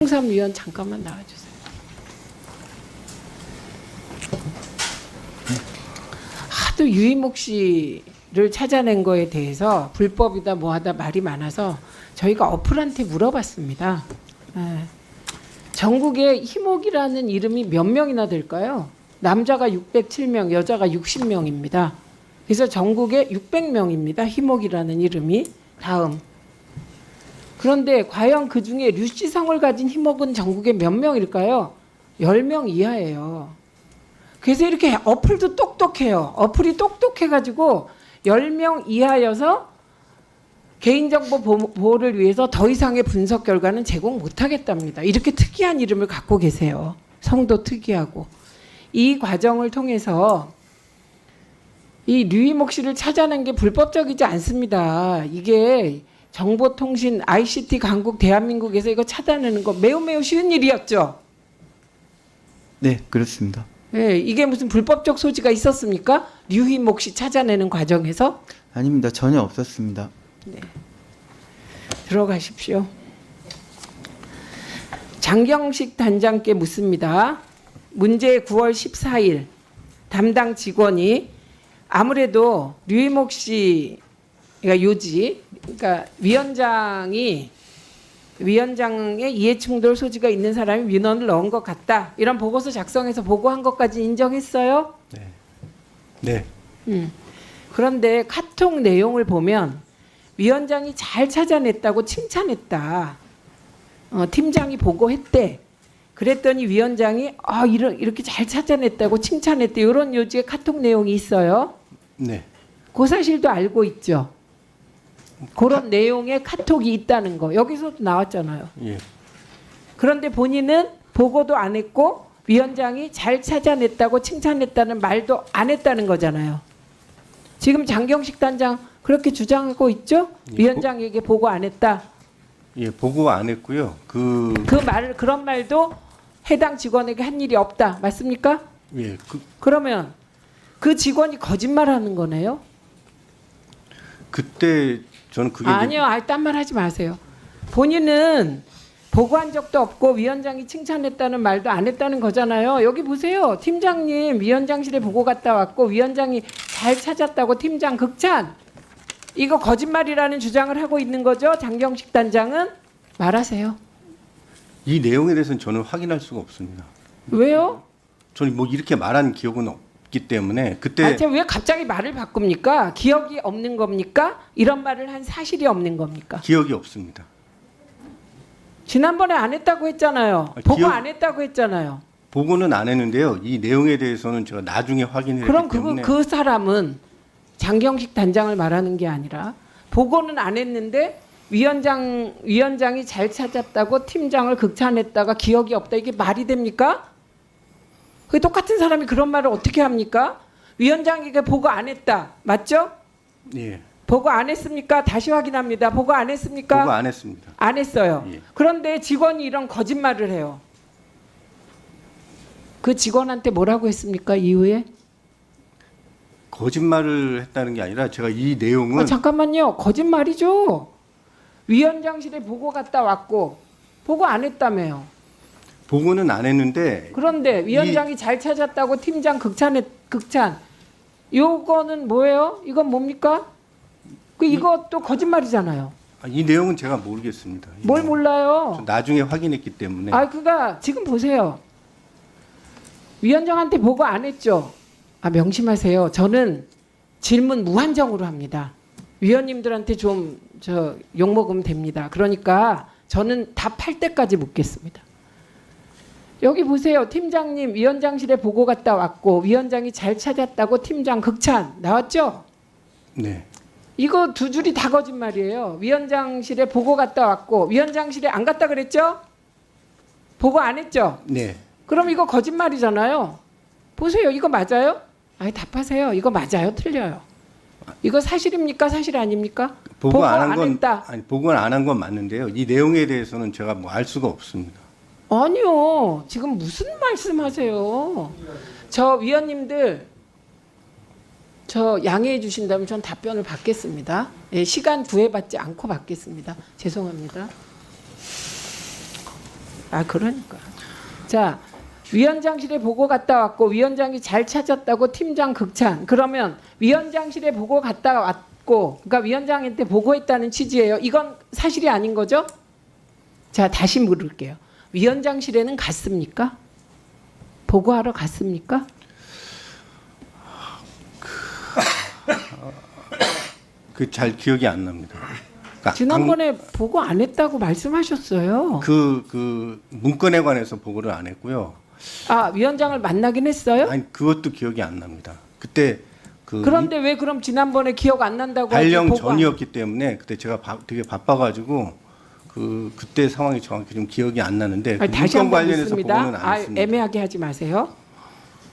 홍삼위원 잠깐만 나와주세요. 하도 유이목 씨를 찾아낸 거에 대해서 불법이다 뭐하다 말이 많아서 저희가 어플한테 물어봤습니다. 전국에 희목이라는 이름이 몇 명이나 될까요? 남자가 607명, 여자가 60명입니다. 그래서 전국에 600명입니다. 희목이라는 이름이. 다음. 그런데 과연 그중에 류씨성을 가진 희목은 전국에 몇 명일까요? 10명 이하예요. 그래서 이렇게 어플도 똑똑해요. 어플이 똑똑해가지고 10명 이하여서 개인정보 보호를 위해서 더 이상의 분석 결과는 제공 못하겠답니다. 이렇게 특이한 이름을 갖고 계세요. 성도 특이하고. 이 과정을 통해서 이 류이목 씨를 찾아낸 게 불법적이지 않습니다. 이게 정보통신 ICT 강국 대한민국에서 이거 찾아내는 거 매우 쉬운 일이었죠. 네, 그렇습니다. 네, 이게 무슨 불법적 소지가 있었습니까? 류이목 씨 찾아내는 과정에서? 아닙니다. 전혀 없었습니다. 네. 들어가십시오. 장경식 단장께 묻습니다. 문제 9월 14일 담당 직원이 아무래도 류이목 씨, 그러니까 요지, 그러니까 위원장의 이해충돌 소지가 있는 사람이 민원을 넣은 것 같다. 이런 보고서 작성해서 보고한 것까지 인정했어요? 네. 그런데 카톡 내용을 보면 위원장이 잘 찾아냈다고 칭찬했다. 팀장이 보고했대. 그랬더니 위원장이 이렇게 잘 찾아냈다고 칭찬했대. 이런 요지의 카톡 내용이 있어요. 네. 그 사실도 알고 있죠. 그런 내용의 카톡이 있다는 거. 여기서도 나왔잖아요. 예. 그런데 본인은 보고도 안 했고 위원장이 잘 찾아냈다고 칭찬했다는 말도 안 했다는 거잖아요. 지금 장경식 단장 그렇게 주장하고 있죠? 예, 위원장에게 보고 안 했다. 예, 보고 안 했고요. 그런 말도 해당 직원에게 한 일이 없다. 맞습니까? 예, 그러면 그 직원이 거짓말하는 거네요? 그때 저는 그게 아니요, 딴 말 하지 마세요. 본인은 보고한 적도 없고 위원장이 칭찬했다는 말도 안 했다는 거잖아요. 여기 보세요. 팀장님 위원장실에 보고 갔다 왔고 위원장이 잘 찾았다고 팀장 극찬. 이거 거짓말이라는 주장을 하고 있는 거죠. 장경식 단장은 말하세요. 이 내용에 대해서는 저는 확인할 수가 없습니다. 왜요? 저는 뭐 이렇게 말한 기억은 없기 때문에 그때 왜 갑자기 말을 바꿉니까? 기억이 없는 겁니까? 이런 말을 한 사실이 없는 겁니까? 기억이 없습니다. 지난번에 안 했다고 했잖아요. 보고 안 했다고 했잖아요. 보고는 안 했는데요. 이 내용에 대해서는 제가 나중에 확인을 그럼 했기 때문에 그 사람은 장경식 단장을 말하는 게 아니라 보고는 안 했는데 위원장이 잘 찾았다고 팀장을 극찬했다가 기억이 없다. 이게 말이 됩니까? 그 똑같은 사람이 그런 말을 어떻게 합니까? 위원장에게 보고 안 했다. 맞죠? 예. 보고 안 했습니까? 다시 확인합니다. 보고 안 했습니까? 보고 안 했습니다. 안 했어요. 예. 그런데 직원이 이런 거짓말을 해요. 그 직원한테 뭐라고 했습니까? 이후에? 거짓말을 했다는 게 아니라 제가 이 내용은 잠깐만요. 거짓말이죠. 위원장실에 보고 갔다 왔고 보고 안 했다며요. 보고는 안 했는데 그런데 위원장이 잘 찾았다고 팀장 극찬. 요거는 뭐예요? 이건 뭡니까? 이것도 거짓말이잖아요. 이 내용은 제가 모르겠습니다. 뭘 몰라요? 저 나중에 확인했기 때문에. 그가 지금 보세요. 위원장한테 보고 안 했죠. 명심하세요. 저는 질문 무한정으로 합니다. 위원님들한테 좀 욕 먹으면 됩니다. 그러니까 저는 답할 때까지 묻겠습니다. 여기 보세요. 팀장님 위원장실에 보고 갔다 왔고 위원장이 잘 찾았다고 팀장 극찬 나왔죠? 네. 이거 두 줄이 다 거짓말이에요. 위원장실에 보고 갔다 왔고 위원장실에 안 갔다 그랬죠? 보고 안 했죠? 네. 그럼 이거 거짓말이잖아요. 보세요. 이거 맞아요? 답하세요. 이거 맞아요? 틀려요? 이거 사실입니까? 사실 아닙니까? 보고 안 한 건 했다. 보고는 안 한 건 맞는데요. 이 내용에 대해서는 제가 뭐 알 수가 없습니다. 아니요. 지금 무슨 말씀하세요? 저 위원님들 양해해 주신다면 전 답변을 받겠습니다. 시간 구애받지 않고 받겠습니다. 죄송합니다. 아 그러니까. 자 위원장실에 보고 갔다 왔고 위원장이 잘 찾았다고 팀장 극찬. 그러면 위원장실에 보고 갔다 왔고 그러니까 위원장한테 보고했다는 취지예요. 이건 사실이 아닌 거죠? 자 다시 물을게요. 위원장실에는 갔습니까? 보고하러 갔습니까? 그 잘 기억이 안 납니다. 그러니까 지난번에 보고 안 했다고 말씀하셨어요. 그 문건에 관해서 보고를 안 했고요. 아 위원장을 만나긴 했어요? 아니 그것도 기억이 안 납니다. 그때 그런데 왜 그럼 지난번에 기억 안 난다고 발령 하지, 보고 안- 전이었기 때문에 그때 제가 되게 바빠가지고 그때 상황이 정확히 좀 기억이 안 나는데 아니, 그 다시 문건 한번 관련해서 묻습니다. 보고는 안 했습니다. 애매하게 하지 마세요.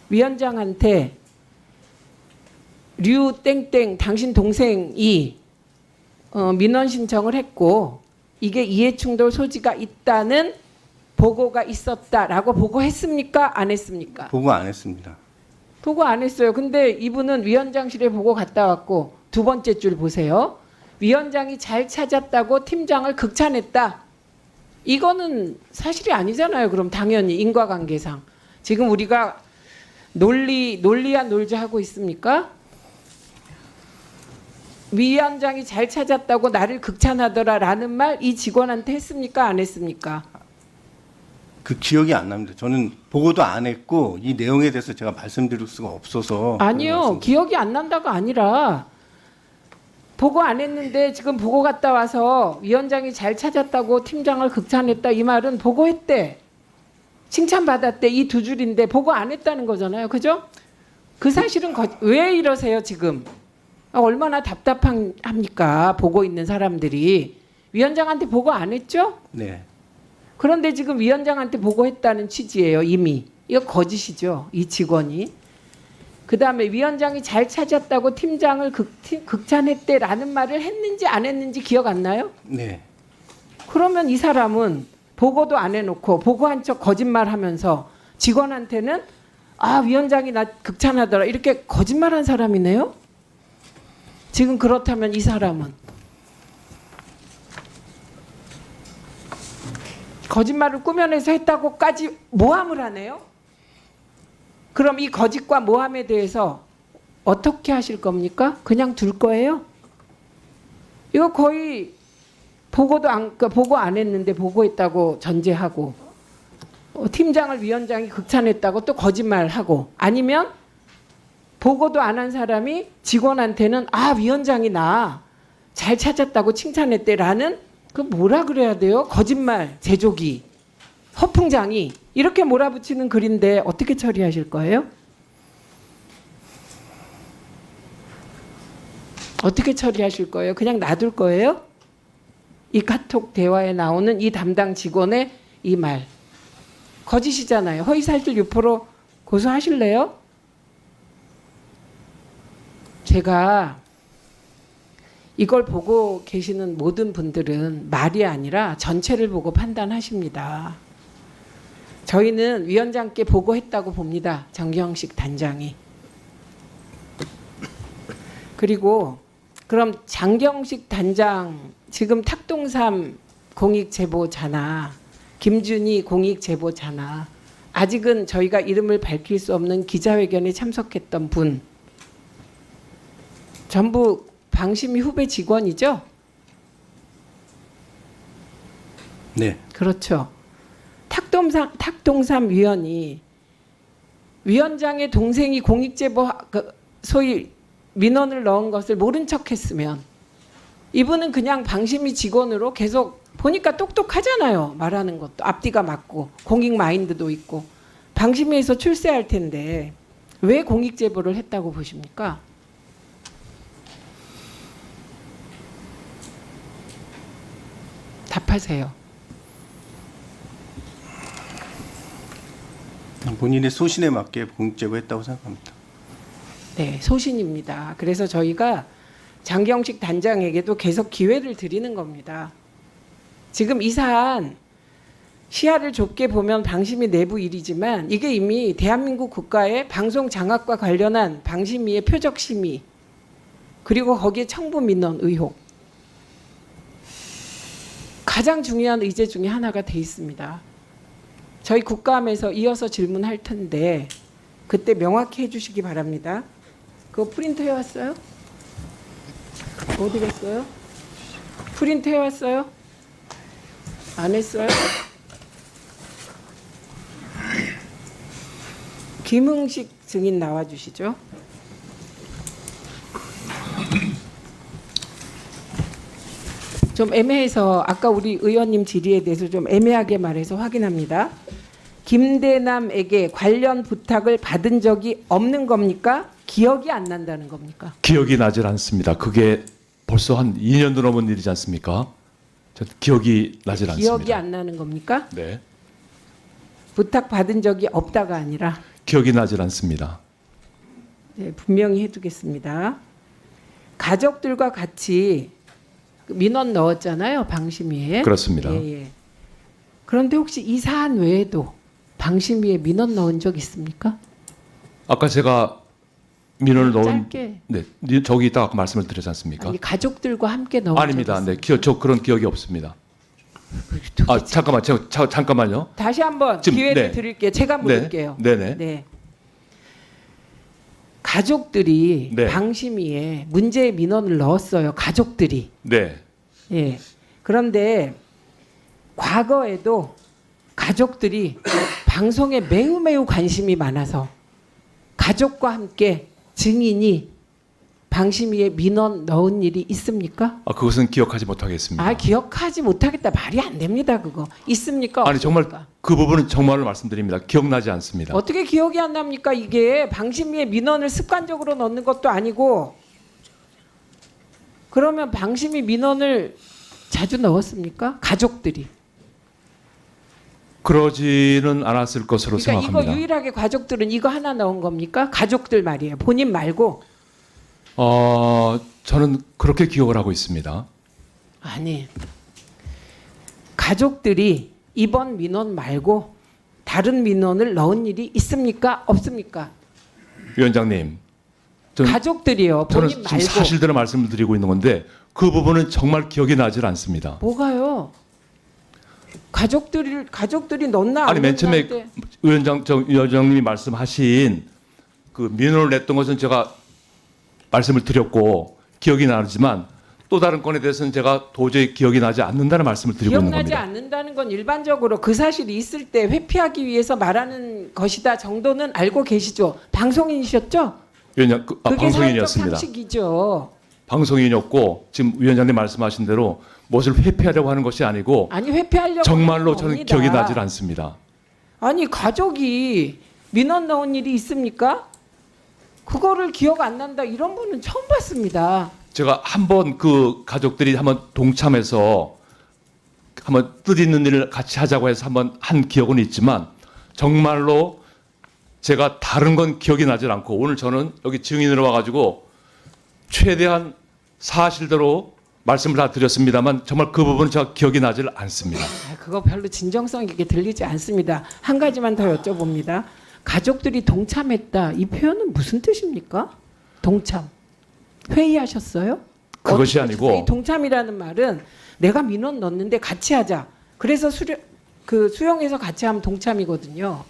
위원장한테 류 땡땡 당신 동생이 민원 신청을 했고 이게 이해충돌 소지가 있다는 보고가 있었다라고 보고했습니까? 안 했습니까? 보고 안 했습니다. 보고 안 했어요. 근데 이분은 위원장실에 보고 갔다 왔고 두 번째 줄 보세요. 위원장이 잘 찾았다고 팀장을 극찬했다. 이거는 사실이 아니잖아요. 그럼 당연히 인과관계상 지금 우리가 논리야 놀자 하고 있습니까? 위원장이 잘 찾았다고 나를 극찬하더라라는 말 이 직원한테 했습니까? 안 했습니까? 그 기억이 안 납니다. 저는 보고도 안 했고 이 내용에 대해서 제가 말씀드릴 수가 없어서 아니요. 기억이 안 난다가 아니라 보고 안 했는데 지금 보고 갔다 와서 위원장이 잘 찾았다고 팀장을 극찬했다 이 말은 보고했대. 칭찬받았대. 이 두 줄인데 보고 안 했다는 거잖아요. 그죠? 그 사실은 왜 이러세요 지금? 얼마나 답답합니까? 보고 있는 사람들이. 위원장한테 보고 안 했죠? 네. 그런데 지금 위원장한테 보고했다는 취지예요. 이미. 이거 거짓이죠. 이 직원이. 그다음에 위원장이 잘 찾았다고 팀장을 극찬했대라는 말을 했는지 안 했는지 기억 안 나요? 네. 그러면 이 사람은 보고도 안 해놓고 보고한 척 거짓말하면서 직원한테는 아 위원장이 나 극찬하더라 이렇게 거짓말한 사람이네요. 지금 그렇다면 이 사람은 거짓말을 꾸며내서 했다고까지 모함을 하네요. 그럼 이 거짓과 모함에 대해서 어떻게 하실 겁니까? 그냥 둘 거예요? 이거 거의 보고 안 했는데 보고했다고 전제하고 팀장을 위원장이 극찬했다고 또 거짓말하고 아니면 보고도 안 한 사람이 직원한테는 아 위원장이 나 잘 찾았다고 칭찬했대라는 그 뭐라 그래야 돼요? 거짓말 제조기 허풍장이 이렇게 몰아붙이는 글인데 어떻게 처리하실 거예요? 어떻게 처리하실 거예요? 그냥 놔둘 거예요? 이 카톡 대화에 나오는 이 담당 직원의 이 말 거짓이잖아요. 허위사실 유포로 고소하실래요? 제가 이걸 보고 계시는 모든 분들은 말이 아니라 전체를 보고 판단하십니다. 저희는 위원장께 보고했다고 봅니다. 정경식 단장이. 그리고 그럼 장경식 단장 지금 탁동삼 공익제보자나 김준희 공익제보자나 아직은 저희가 이름을 밝힐 수 없는 기자회견에 참석했던 분 전부 방심위 후배 직원이죠? 네. 그렇죠. 탁동삼 위원이 위원장의 동생이 공익제보 소위 민원을 넣은 것을 모른 척했으면 이분은 그냥 방심위 직원으로 계속 보니까 똑똑하잖아요. 말하는 것도 앞뒤가 맞고 공익 마인드도 있고 방심위에서 출세할 텐데 왜 공익제보를 했다고 보십니까? 답하세요. 본인의 소신에 맞게 공익제보했다고 생각합니다. 네, 소신입니다. 그래서 저희가 장경식 단장에게도 계속 기회를 드리는 겁니다. 지금 이 사안 시야를 좁게 보면 방심위 내부 일이지만 이게 이미 대한민국 국가의 방송 장악과 관련한 방심위의 표적 심의 그리고 거기에 청부 민원 의혹 가장 중요한 의제 중에 하나가 돼 있습니다. 저희 국감에서 이어서 질문할 텐데 그때 명확히 해주시기 바랍니다. 그거 프린트 해왔어요? 어디 갔어요? 프린트 해왔어요? 안 했어요? 김흥식 증인 나와주시죠. 좀 애매해서 아까 우리 의원님 질의에 대해서 좀 애매하게 말해서 확인합니다. 김대남에게 관련 부탁을 받은 적이 없는 겁니까? 기억이 안 난다는 겁니까? 기억이 나질 않습니다. 그게 벌써 한 2년도 넘은 일이지 않습니까? 저 기억이 나질 않습니다. 기억이 안 나는 겁니까? 네, 부탁 받은 적이 없다가 아니라 기억이 나질 않습니다. 네, 분명히 해두겠습니다. 가족들과 같이 민원 넣었잖아요, 방심위에. 그렇습니다. 예, 예. 그런데 혹시 이 사안 외에도 방심위에 민원 넣은 적 있습니까? 아까 제가 민원을 넣은 짧게. 네, 저기 있다가 아까 말씀을 드렸지 않습니까? 아니 가족들과 함께 넣은 아닙니다. 적 네, 있습니까? 저 그런 기억이 없습니다. 도대체- 아 잠깐만, 잠깐만요. 다시 한번 지금, 기회를 네. 드릴게요. 제가 물을게요. 네네. 네. 가족들이 네. 방심위에 문제의 민원을 넣었어요. 가족들이. 네. 예. 그런데 과거에도 가족들이 방송에 매우 관심이 많아서 가족과 함께 증인이 방심위에 민원 넣은 일이 있습니까? 아 그것은 기억하지 못하겠습니다. 아 기억하지 못하겠다 말이 안 됩니다. 그거 있습니까? 아니 정말 없습니까? 그 부분은 정말로 말씀드립니다. 기억나지 않습니다. 어떻게 기억이 안 납니까? 이게 방심위에 민원을 습관적으로 넣는 것도 아니고 그러면 방심위 민원을 자주 넣었습니까? 가족들이. 그러지는 않았을 것으로 그러니까 생각합니다. 이거 유일하게 가족들은 이거 하나 넣은 겁니까? 가족들 말이에요. 본인 말고. 저는 그렇게 기억을 하고 있습니다. 아니. 가족들이 이번 민원 말고 다른 민원을 넣은 일이 있습니까? 없습니까? 위원장님, 저는 가족들이요. 본인 지금 말고. 사실대로 말씀을 드리고 있는 건데 그 부분은 정말 기억이 나질 않습니다. 뭐가요? 가족들이 넣나 안 아니 맨 처음에 넣나 할 때. 위원장님이 말씀하신 그 민원을 냈던 것은 제가 말씀을 드렸고 기억이 나지만 또 다른 건에 대해서는 제가 도저히 기억이 나지 않는다는 말씀을 드리고 있는 기억나지 겁니다. 않는다는 건 일반적으로 그 사실이 있을 때 회피하기 위해서 말하는 것이다 정도는 알고 계시죠? 방송인이셨죠? 위원장 그게 사회적 방송인이었습니다. 상식이죠. 방송인이었고 지금 위원장님 말씀하신 대로 무엇을 회피하려고 하는 것이 아니고 아니 회피하려고 정말로 하는 저는 겁니다. 기억이 나질 않습니다. 아니 가족이 민원 넣은 일이 있습니까? 그거를 기억 안 난다 이런 분은 처음 봤습니다. 제가 한번 그 가족들이 한번 동참해서 한번 뜻있는 일을 같이 하자고 해서 한번 한 기억은 있지만 정말로 제가 다른 건 기억이 나질 않고 오늘 저는 여기 증인으로 와가지고 최대한 사실대로 말씀을 다 드렸습니다만 정말 그 부분은 제가 기억이 나질 않습니다. 그거 별로 진정성 있게 들리지 않습니다. 한 가지만 더 여쭤봅니다. 가족들이 동참했다 이 표현은 무슨 뜻입니까? 동참. 회의하셨어요? 그것이 어떻게 아니고 이 동참이라는 말은 내가 민원 넣는데 같이 하자. 그래서 수용해서 같이 하면 동참이거든요.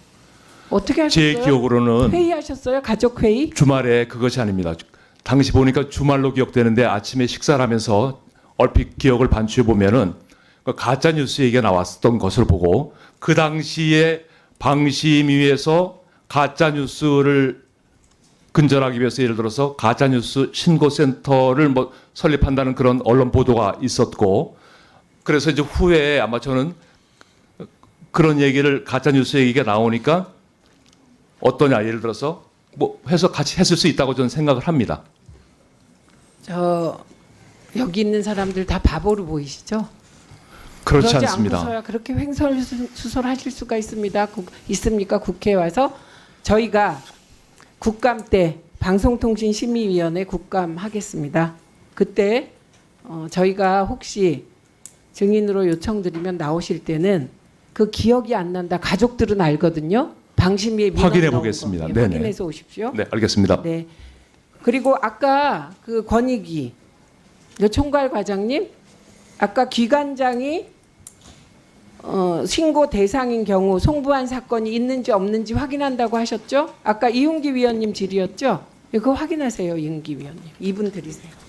어떻게 하셨어요? 제 기억으로는 회의하셨어요? 가족 회의? 주말에 그것이 아닙니다. 당시 보니까 주말로 기억되는데 아침에 식사를 하면서 얼핏 기억을 반추해 보면은 가짜 뉴스 얘기가 나왔던 것을 보고 그 당시에 방심위에서 가짜 뉴스를 근절하기 위해서 예를 들어서 가짜 뉴스 신고센터를 뭐 설립한다는 그런 언론 보도가 있었고 그래서 이제 후에 아마 저는 그런 얘기를 가짜 뉴스 얘기가 나오니까 어떠냐 예를 들어서 뭐 해서 같이 했을 수 있다고 저는 생각을 합니다. 저 여기 있는 사람들 다 바보로 보이시죠? 그렇지 그러지 않습니다. 않고서야 그렇게 횡설수설하실 수가 있습니까? 국회에 와서 저희가 국감 때 방송통신심의위원회 국감 하겠습니다. 그때 저희가 혹시 증인으로 요청드리면 나오실 때는 그 기억이 안 난다. 가족들은 알거든요. 방심위에 민원 확인해 넣은 보겠습니다. 거. 예, 네네. 확인해서 오십시오. 네, 알겠습니다. 네. 그리고 아까 그 권익위 총괄 과장님 아까 기관장이 신고 대상인 경우 송부한 사건이 있는지 없는지 확인한다고 하셨죠? 아까 이윤기 위원님 질의였죠? 이거 확인하세요, 이윤기 위원님. 2분 드리세요.